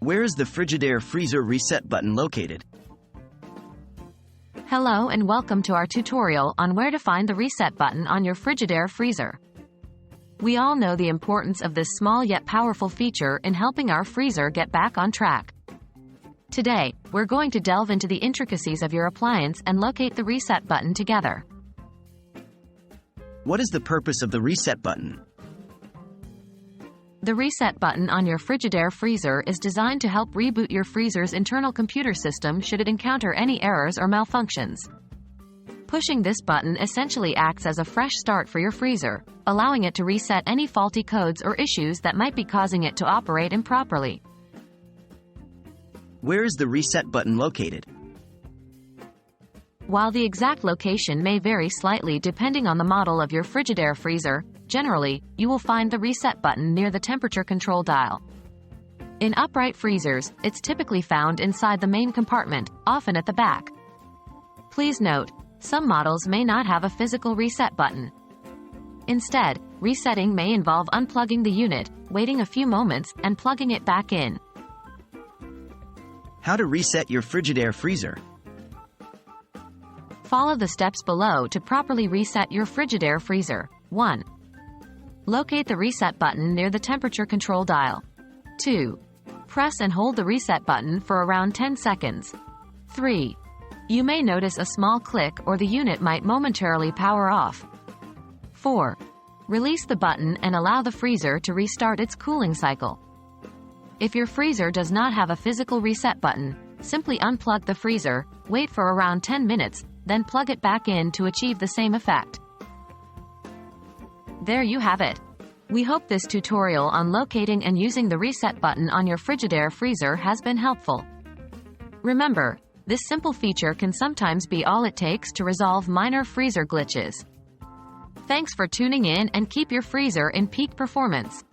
Where is the Frigidaire Freezer reset button located? Hello and welcome to our tutorial on where to find the reset button on your Frigidaire freezer. We all know the importance of this small yet powerful feature in helping our freezer get back on track. Today, we're going to delve into the intricacies of your appliance and locate the reset button together. What is the purpose of the reset button? The reset button on your Frigidaire freezer is designed to help reboot your freezer's internal computer system should it encounter any errors or malfunctions. Pushing this button essentially acts as a fresh start for your freezer, allowing it to reset any faulty codes or issues that might be causing it to operate improperly. Where is the reset button located? While the exact location may vary slightly depending on the model of your Frigidaire freezer, generally, you will find the reset button near the temperature control dial. In upright freezers, it's typically found inside the main compartment, often at the back. Please note, some models may not have a physical reset button. Instead, resetting may involve unplugging the unit, waiting a few moments, and plugging it back in. How to reset your Frigidaire freezer? Follow the steps below to properly reset your Frigidaire freezer. 1. Locate the reset button near the temperature control dial. 2. Press and hold the reset button for around 10 seconds. 3. You may notice a small click or the unit might momentarily power off. 4. Release the button and allow the freezer to restart its cooling cycle. If your freezer does not have a physical reset button, simply unplug the freezer, wait for around 10 minutes, then plug it back in to achieve the same effect. There you have it. We hope this tutorial on locating and using the reset button on your Frigidaire freezer has been helpful. Remember, this simple feature can sometimes be all it takes to resolve minor freezer glitches. Thanks for tuning in and keep your freezer in peak performance.